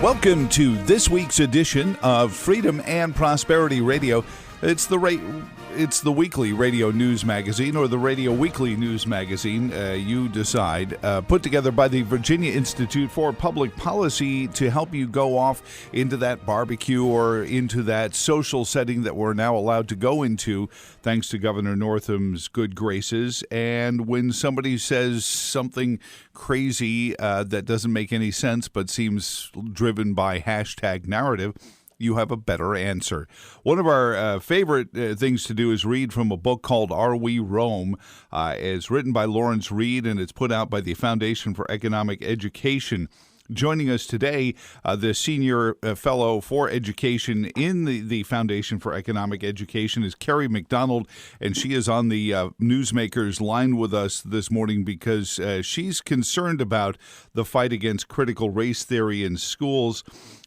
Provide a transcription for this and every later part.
Welcome to this week's edition of Freedom and Prosperity Radio. It's the weekly radio news magazine, or the Radio Weekly News Magazine, you decide, put together by the Virginia Institute for Public Policy to help you go off into that barbecue or into that social setting that we're now allowed to go into, thanks to Governor Northam's good graces. And when somebody says something crazy that doesn't make any sense but seems driven by hashtag narrative, you have a better answer. One of our favorite things to do is read from a book called Are We Rome? It's written by Lawrence Reed, and it's put out by the Foundation for Economic Education. Joining us today, the Senior Fellow for Education in the Foundation for Economic Education is Kerry McDonald, and she is on the Newsmakers line with us this morning because she's concerned about the fight against critical race theory in schools,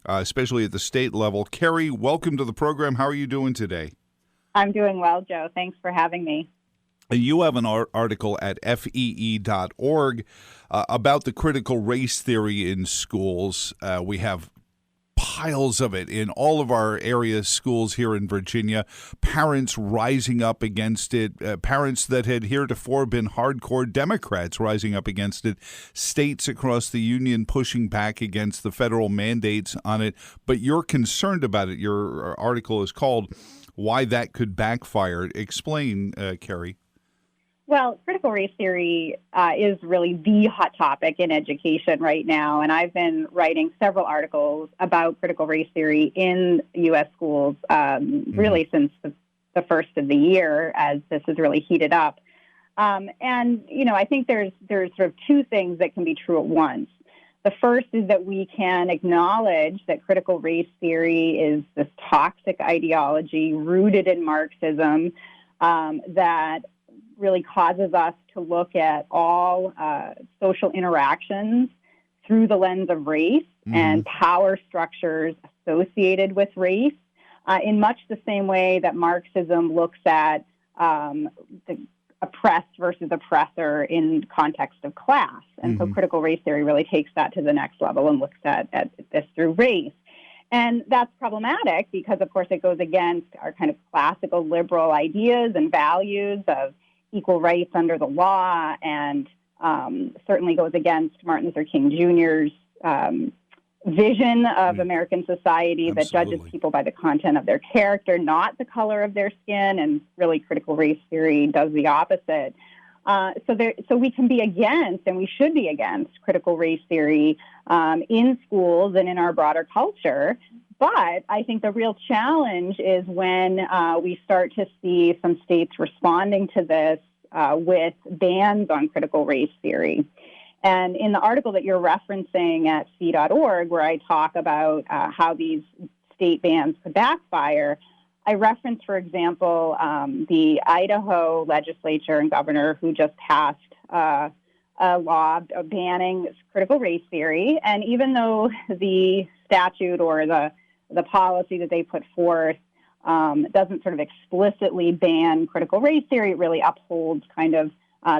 especially at the state level. Kerry, welcome to the program. How are you doing today? I'm doing well, Joe. Thanks for having me. You have an article at fee.org about the critical race theory in schools. We have piles of it in all of our area schools here in Virginia, parents rising up against it, parents that had heretofore been hardcore Democrats rising up against it, states across the union pushing back against the federal mandates on it. But you're concerned about it. Your article is called Why That Could Backfire. Explain, Kerry. Well, critical race theory is really the hot topic in education right now, and I've been writing several articles about critical race theory in U.S. schools really since the first of the year, as this has really heated up. And, you know, I think there's sort of two things that can be true at once. The first is that we can acknowledge that critical race theory is this toxic ideology rooted in Marxism that really causes us to look at all social interactions through the lens of race and power structures associated with race, in much the same way that Marxism looks at the oppressed versus oppressor in context of class. And so critical race theory really takes that to the next level and looks at this through race. And that's problematic because, of course, it goes against our kind of classical liberal ideas and values of equal rights under the law, and certainly goes against Martin Luther King Jr.'s vision of American society that judges people by the content of their character, not the color of their skin, and really critical race theory does the opposite. So we can be against, and we should be against, critical race theory in schools and in our broader culture. But I think the real challenge is when we start to see some states responding to this with bans on critical race theory. And in the article that you're referencing at fee.org, where I talk about how these state bans could backfire, I reference, for example, the Idaho legislature and governor who just passed a law banning critical race theory. And even though the statute or the policy that they put forth doesn't sort of explicitly ban critical race theory, it really upholds kind of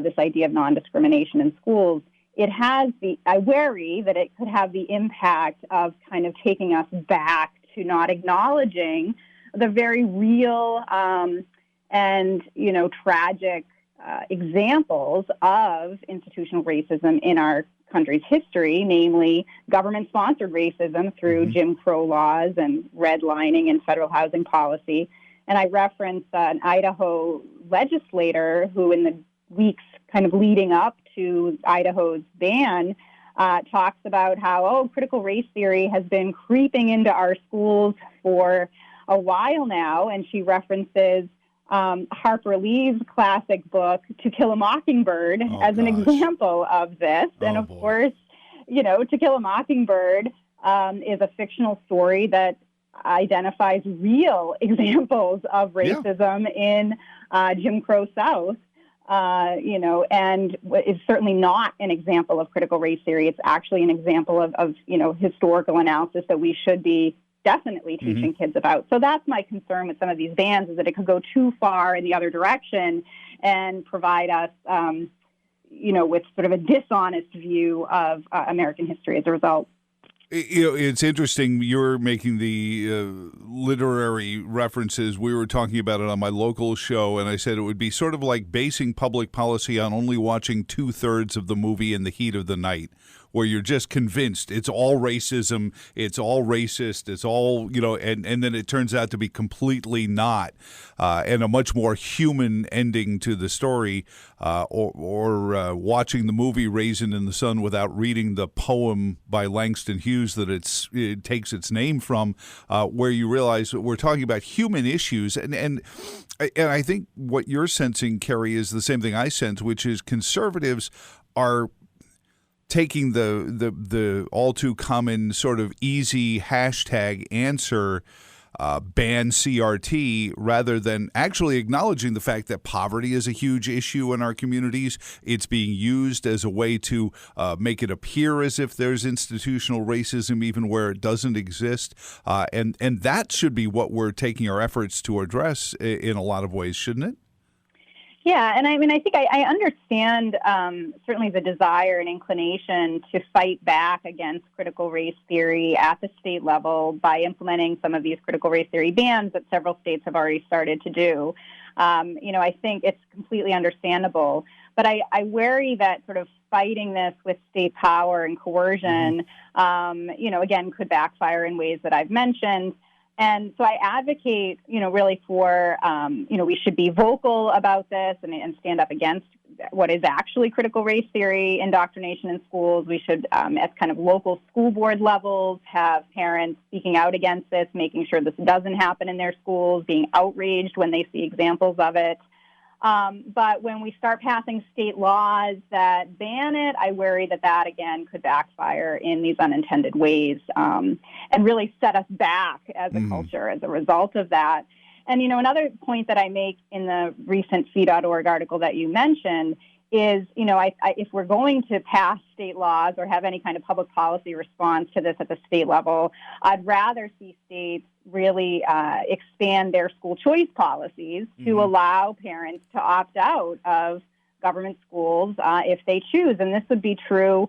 this idea of non-discrimination in schools. It has I worry that it could have the impact of kind of taking us back to not acknowledging the very real and, you know, tragic examples of institutional racism in our country's history, namely government-sponsored racism through Jim Crow laws and redlining and federal housing policy. And I referenced an Idaho legislator who, in the weeks kind of leading up to Idaho's ban, talks about how, critical race theory has been creeping into our schools for a while now, and she references Harper Lee's classic book, To Kill a Mockingbird, as an example of this. And of course, you know, To Kill a Mockingbird is a fictional story that identifies real examples of racism in Jim Crow South. You know, and it's certainly not an example of critical race theory. It's actually an example of you know, historical analysis that we should be definitely teaching kids about. So that's my concern with some of these bans, is that it could go too far in the other direction and provide us, you know, with sort of a dishonest view of American history as a result. It's interesting. You're making the literary references. We were talking about it on my local show, and I said it would be sort of like basing public policy on only watching 2/3 of the movie in the heat of the night, where you're just convinced it's all racism, it's all racist, it's all, and then it turns out to be completely not, and a much more human ending to the story, or watching the movie Raisin in the Sun without reading the poem by Langston Hughes that it takes its name from, where you realize we're talking about human issues. And I think what you're sensing, Kerry, is the same thing I sense, which is conservatives are taking the all too common sort of easy hashtag answer, ban CRT, rather than actually acknowledging the fact that poverty is a huge issue in our communities. It's being used as a way to make it appear as if there's institutional racism even where it doesn't exist. And that should be what we're taking our efforts to address in a lot of ways, shouldn't it? Yeah, and I mean, I think I understand certainly the desire and inclination to fight back against critical race theory at the state level by implementing some of these critical race theory bans that several states have already started to do. I think it's completely understandable. But I worry that sort of fighting this with state power and coercion, again, could backfire in ways that I've mentioned. And so I advocate, really for, we should be vocal about this and stand up against what is actually critical race theory indoctrination in schools. We should, at kind of local school board levels, have parents speaking out against this, making sure this doesn't happen in their schools, being outraged when they see examples of it. But when we start passing state laws that ban it, I worry that again could backfire in these unintended ways, and really set us back as a culture as a result of that. And, another point that I make in the recent fee.org article that you mentioned is, if we're going to pass state laws or have any kind of public policy response to this at the state level, I'd rather see states really expand their school choice policies to allow parents to opt out of government schools if they choose. And this would be true,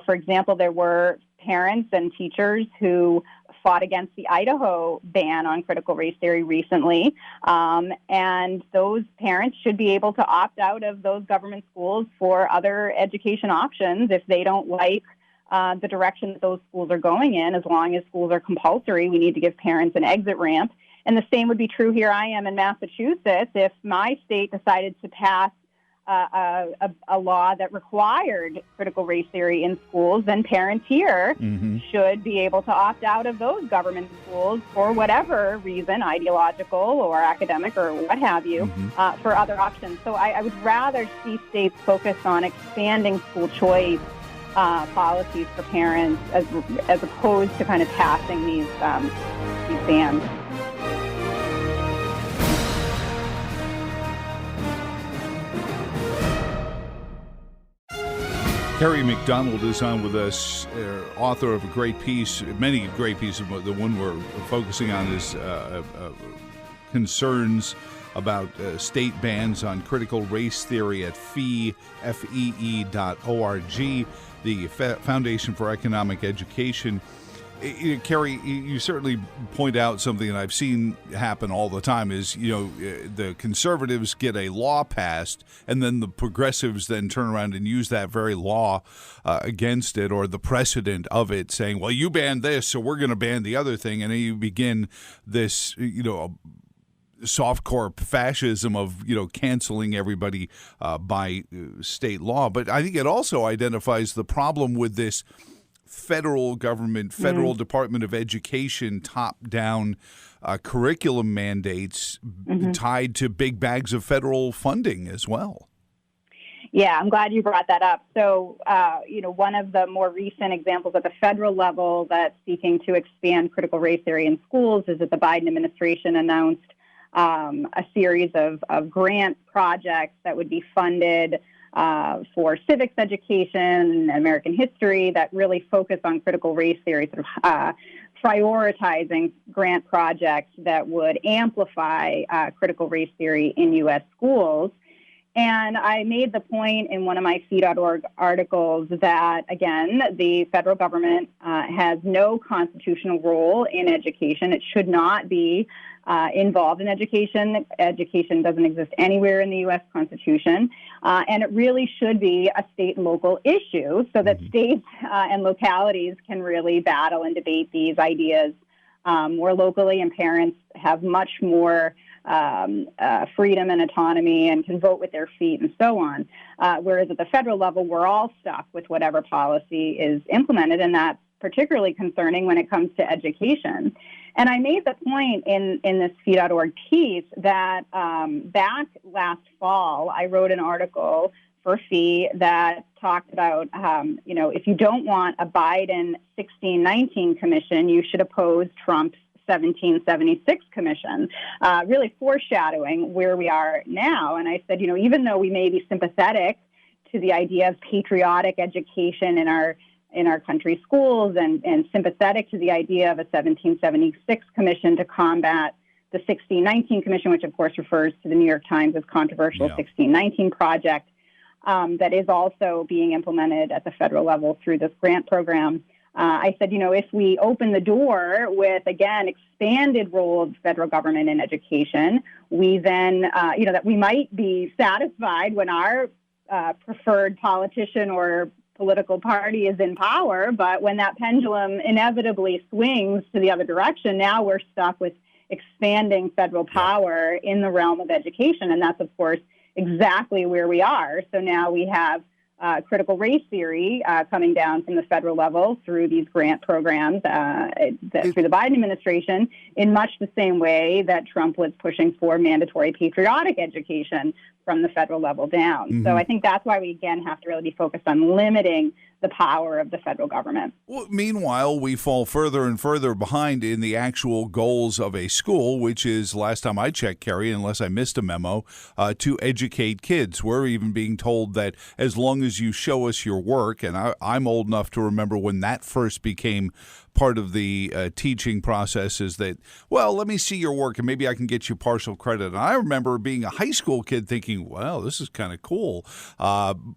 for example, there were parents and teachers who fought against the Idaho ban on critical race theory recently, and those parents should be able to opt out of those government schools for other education options if they don't like the direction that those schools are going in. As long as schools are compulsory, we need to give parents an exit ramp. And the same would be true here I am in Massachusetts. If my state decided to pass a law that required critical race theory in schools, then parents here should be able to opt out of those government schools for whatever reason, ideological or academic or what have you, for other options. So I would rather see states focus on expanding school choice policies for parents as opposed to kind of passing these bans. Kerry McDonald is on with us, author of a great piece, many great pieces, but the one we're focusing on is concerns about state bans on critical race theory at fee.org, the Foundation for Economic Education. Kerry, you certainly point out something that I've seen happen all the time is, the conservatives get a law passed and then the progressives then turn around and use that very law against it, or the precedent of it, saying, well, you banned this, so we're going to ban the other thing. And then you begin this, softcore fascism of, canceling everybody by state law. But I think it also identifies the problem with this federal government, federal Department of Education, top-down curriculum mandates tied to big bags of federal funding as well. Yeah, I'm glad you brought that up. So, one of the more recent examples at the federal level that's seeking to expand critical race theory in schools is that the Biden administration announced a series of grant projects that would be funded for civics education and American history that really focus on critical race theory, sort of prioritizing grant projects that would amplify critical race theory in U.S. schools. And I made the point in one of my fee.org articles that, again, the federal government has no constitutional role in education. It should not be involved in education. Education doesn't exist anywhere in the U.S. Constitution. And it really should be a state and local issue so that states and localities can really battle and debate these ideas more locally, and parents have much more freedom and autonomy and can vote with their feet and so on. Whereas at the federal level, we're all stuck with whatever policy is implemented, and that's particularly concerning when it comes to education. And I made the point in this fee.org piece that back last fall, I wrote an article for Fee that talked about, if you don't want a Biden 1619 commission, you should oppose Trump's 1776 commission, really foreshadowing where we are now. And I said, even though we may be sympathetic to the idea of patriotic education in our country's schools and sympathetic to the idea of a 1776 commission to combat the 1619 commission, which of course refers to the New York Times' controversial 1619 project that is also being implemented at the federal level through this grant program. I said, if we open the door with, again, expanded role of the federal government in education, we then, that we might be satisfied when our preferred politician or political party is in power. But when that pendulum inevitably swings to the other direction, now we're stuck with expanding federal power in the realm of education. And that's, of course, exactly where we are. So now we have critical race theory coming down from the federal level through these grant programs through the Biden administration in much the same way that Trump was pushing for mandatory patriotic education from the federal level down. So I think that's why we, again, have to really be focused on limiting the power of the federal government. Well, meanwhile, we fall further and further behind in the actual goals of a school, which is, last time I checked, Kerry, unless I missed a memo, to educate kids. We're even being told that as long as you show us your work, and I'm old enough to remember when that first became part of the teaching process, is that, well, let me see your work and maybe I can get you partial credit. And I remember being a high school kid thinking, well, this is kind of cool,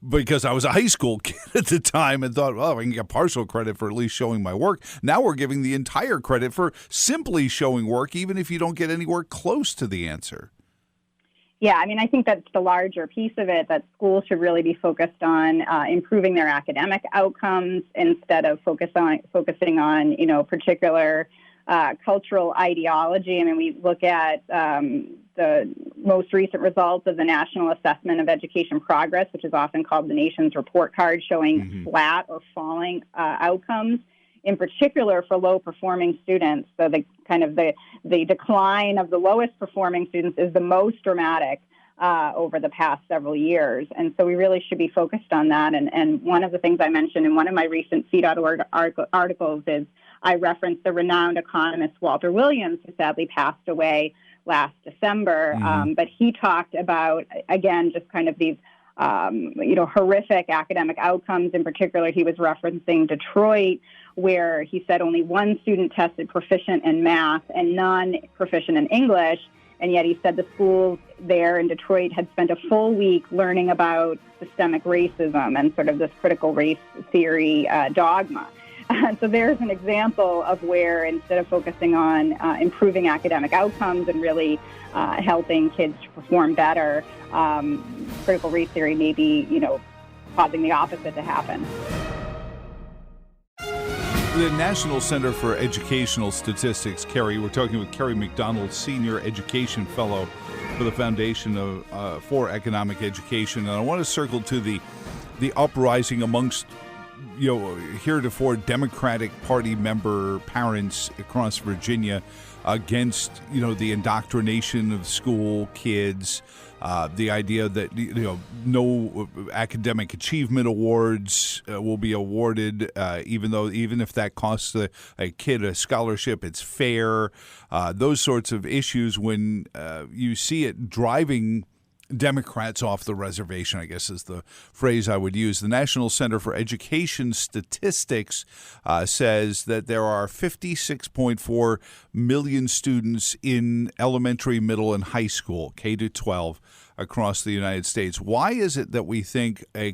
because I was a high school kid at the time and thought, well, I can get partial credit for at least showing my work. Now we're giving the entire credit for simply showing work, even if you don't get anywhere close to the answer. Yeah, I mean, I think that's the larger piece of it, that schools should really be focused on improving their academic outcomes instead of focusing on particular cultural ideology. I mean, we look at the most recent results of the National Assessment of Education Progress, which is often called the nation's report card, showing flat or falling outcomes, in particular for low-performing students. So the decline of the lowest-performing students is the most dramatic over the past several years. And so we really should be focused on that. And one of the things I mentioned in one of my recent Fee.org articles is I referenced the renowned economist Walter Williams, who sadly passed away last December. But he talked about, again, just kind of these horrific academic outcomes. In particular, he was referencing Detroit, where he said only one student tested proficient in math and none proficient in English. And yet he said the schools there in Detroit had spent a full week learning about systemic racism and sort of this critical race theory dogma. So there's an example of where, instead of focusing on improving academic outcomes and really helping kids to perform better, critical race theory may be, causing the opposite to happen. The National Center for Educational Statistics, Kerry, we're talking with Kerry McDonald, Senior Education Fellow for the Foundation for Economic Education. And I want to circle to the uprising amongst heretofore Democratic Party member parents across Virginia against, the indoctrination of school kids, the idea that, no academic achievement awards will be awarded, even if that costs a kid a scholarship, it's fair. Those sorts of issues, when you see it driving Democrats off the reservation, I guess is the phrase I would use. The National Center for Education Statistics says that there are 56.4 million students in elementary, middle, and high school, K to 12, across the United States. Why is it that we think a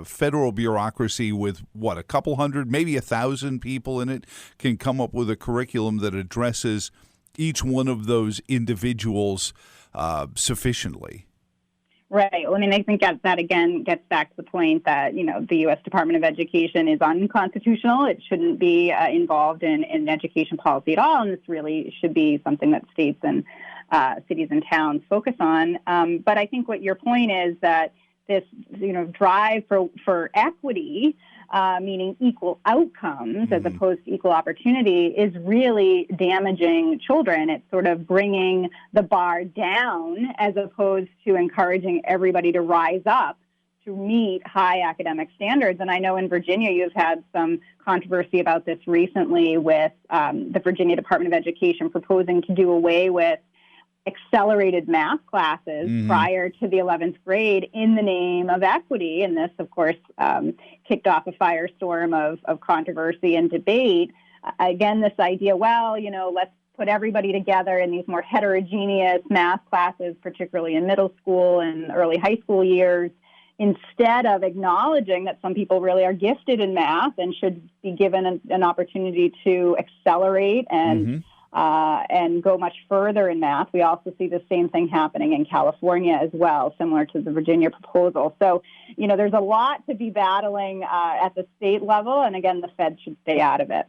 federal bureaucracy with, a couple hundred, maybe 1,000 people in it can come up with a curriculum that addresses each one of those individuals sufficiently? Right. Well, I mean, I think that again gets back to the point that, the U.S. Department of Education is unconstitutional. It shouldn't be involved in education policy at all. And this really should be something that states and cities and towns focus on. But I think what your point is that this, drive for equity, meaning equal outcomes as opposed to equal opportunity, is really damaging children. It's sort of bringing the bar down as opposed to encouraging everybody to rise up to meet high academic standards. And I know in Virginia you've had some controversy about this recently with the Virginia Department of Education proposing to do away with accelerated math classes prior to the 11th grade in the name of equity. And this, of course, kicked off a firestorm of controversy and debate. Again, this idea, let's put everybody together in these more heterogeneous math classes, particularly in middle school and early high school years, instead of acknowledging that some people really are gifted in math and should be given an opportunity to accelerate and go much further in math. We also see the same thing happening in California as well, similar to the Virginia proposal. So, there's a lot to be battling at the state level, and again, the Fed should stay out of it.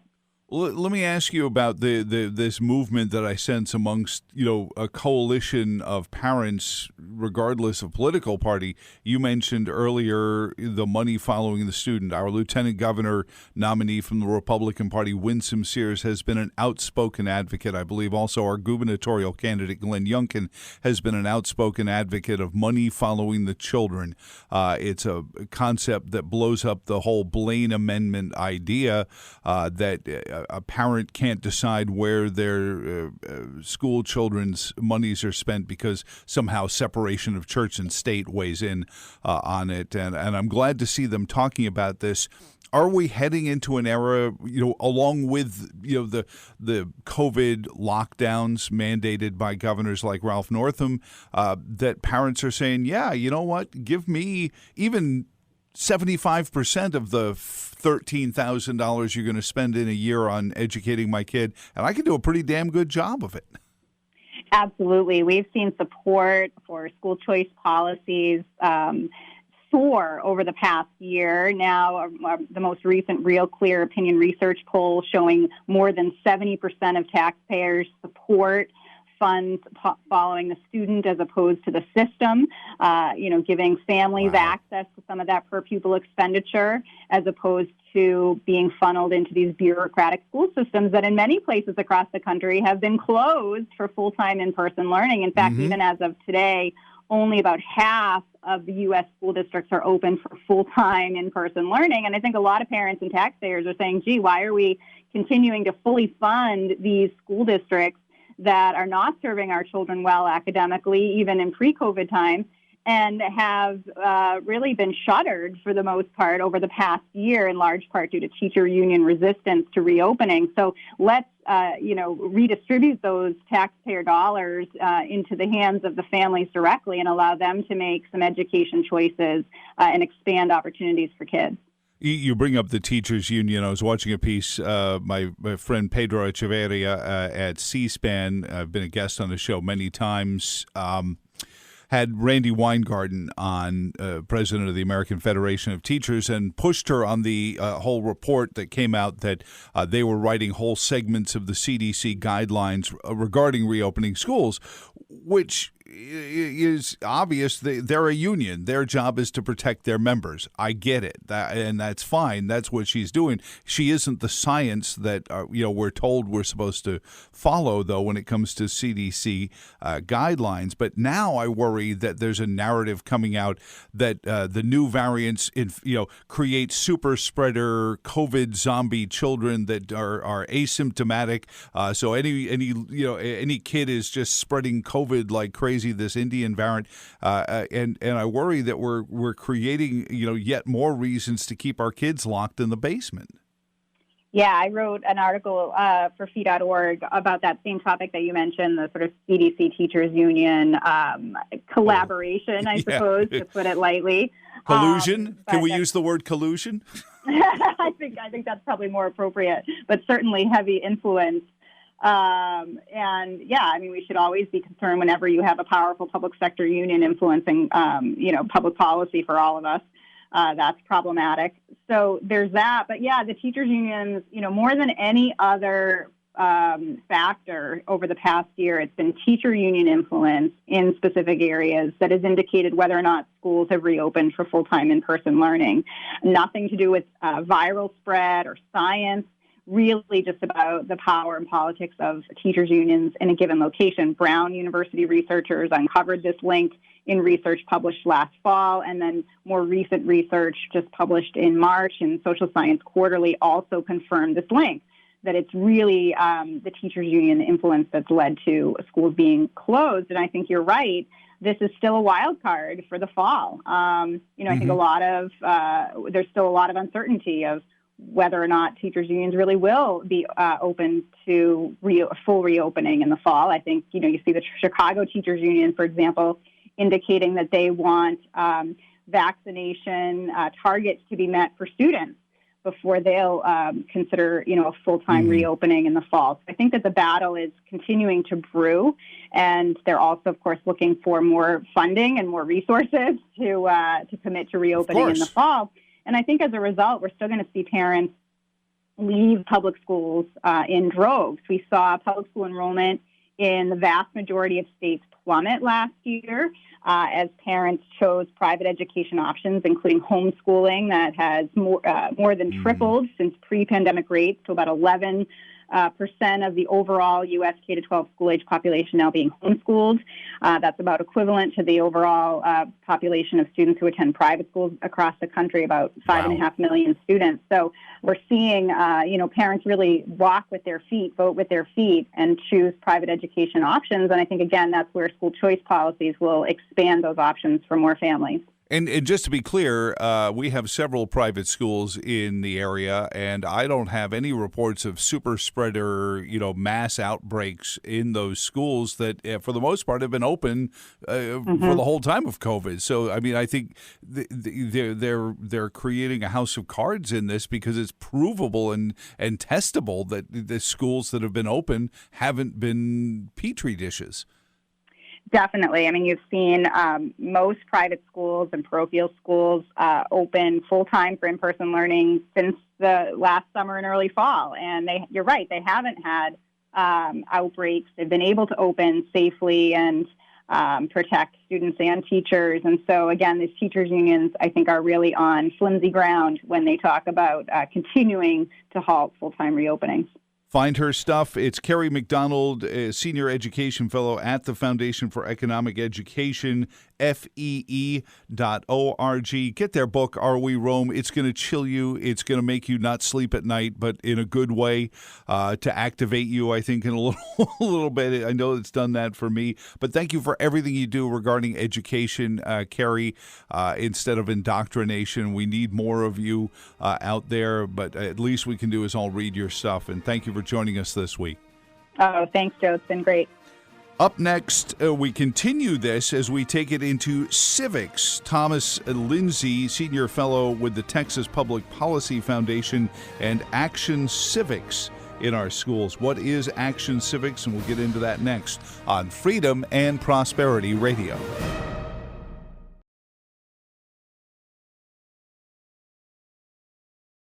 Let me ask you about this movement that I sense amongst, a coalition of parents, regardless of political party. You mentioned earlier the money following the student. Our lieutenant governor nominee from the Republican Party, Winsome Sears, has been an outspoken advocate. I believe also our gubernatorial candidate, Glenn Youngkin, has been an outspoken advocate of money following the children. It's a concept that blows up the whole Blaine Amendment idea that a parent can't decide where their school children's monies are spent because somehow separation of church and state weighs in on it. And I'm glad to see them talking about this. Are we heading into an era, along with, the COVID lockdowns mandated by governors like Ralph Northam, that parents are saying, yeah, you know what, give me even 75% of the $13,000 you're going to spend in a year on educating my kid, and I can do a pretty damn good job of it. Absolutely. We've seen support for school choice policies soar over the past year. Now, the most recent Real Clear Opinion Research poll showing more than 70% of taxpayers support funds following the student as opposed to the system, giving families access to some of that per pupil expenditure as opposed to being funneled into these bureaucratic school systems that in many places across the country have been closed for full-time in-person learning. In fact, even as of today, only about half of the U.S. school districts are open for full-time in-person learning. And I think a lot of parents and taxpayers are saying, gee, why are we continuing to fully fund these school districts that are not serving our children well academically, even in pre-COVID times, and have really been shuttered for the most part over the past year, in large part due to teacher union resistance to reopening. So let's, redistribute those taxpayer dollars into the hands of the families directly and allow them to make some education choices and expand opportunities for kids. You bring up the teachers union. I was watching a piece, my friend Pedro Echeverria at C-SPAN. I've been a guest on the show many times. Had Randy Weingarten on, president of the American Federation of Teachers, and pushed her on the whole report that came out that they were writing whole segments of the CDC guidelines regarding reopening schools, which is obvious. They're a union. Their job is to protect their members. I get it, and that's fine. That's what she's doing. She isn't the science that we're told we're supposed to follow, though, when it comes to CDC guidelines. But now I worry that there's a narrative coming out that the new variants, create super spreader COVID zombie children that are asymptomatic. So any kid is just spreading COVID like crazy crazy, this Indian variant, and I worry that we're creating yet more reasons to keep our kids locked in the basement. Yeah, I wrote an article for Fee.org about that same topic that you mentioned, the sort of CDC Teachers Union collaboration, I suppose, to put it lightly. Collusion? Can we use the word collusion? I think that's probably more appropriate, but certainly heavy influence. And yeah, I mean, we should always be concerned whenever you have a powerful public sector union influencing, public policy for all of us. That's problematic. So there's that. But yeah, the teachers unions, more than any other factor over the past year, it's been teacher union influence in specific areas that has indicated whether or not schools have reopened for full-time in-person learning. Nothing to do with viral spread or science, really just about the power and politics of teachers unions in a given location. Brown University researchers uncovered this link in research published last fall, and then more recent research just published in March in Social Science Quarterly also confirmed this link, that it's really the teachers union influence that's led to schools being closed. And I think you're right. This is still a wild card for the fall. I think there's still a lot of uncertainty of whether or not teachers unions really will be open to full reopening in the fall. I think, you see the Chicago Teachers Union, for example, indicating that they want vaccination targets to be met for students before they'll consider, a full-time reopening in the fall. So I think that the battle is continuing to brew, and they're also, of course, looking for more funding and more resources to commit to reopening in the fall. And I think as a result, we're still going to see parents leave public schools in droves. We saw public school enrollment in the vast majority of states plummet last year as parents chose private education options, including homeschooling, that has more than tripled since pre-pandemic rates to about 11% of the overall U.S. K-12 school-age population now being homeschooled. That's about equivalent to the overall population of students who attend private schools across the country, about 5.5 million students. So we're seeing, parents really walk with their feet, vote with their feet, and choose private education options. And I think, again, that's where school choice policies will expand those options for more families. And just to be clear, we have several private schools in the area, and I don't have any reports of super spreader, mass outbreaks in those schools that, for the most part, have been open for the whole time of COVID. So, I mean, I think they're creating a house of cards in this because it's provable and testable that the schools that have been open haven't been petri dishes. Definitely. I mean, you've seen most private schools and parochial schools open full-time for in-person learning since the last summer and early fall. And you're right, they haven't had outbreaks. They've been able to open safely and protect students and teachers. And so, again, these teachers unions, I think, are really on flimsy ground when they talk about continuing to halt full-time reopenings. Find her stuff. It's Kerry McDonald, a Senior Education Fellow at the Foundation for Economic Education, FEE.org. Get their book, Are We Rome? It's going to chill you. It's going to make you not sleep at night, but in a good way, to activate you, I think, in a little bit. I know it's done that for me. But thank you for everything you do regarding education, Kerry, instead of indoctrination. We need more of you out there, but at least we can do is all read your stuff. And thank you for joining us this week. Oh, thanks, Joe. It's been great. Up next, we continue this as we take it into civics. Thomas Lindsay, Senior Fellow with the Texas Public Policy Foundation, and Action Civics in our schools. What is Action Civics? And we'll get into that next on Freedom and Prosperity Radio.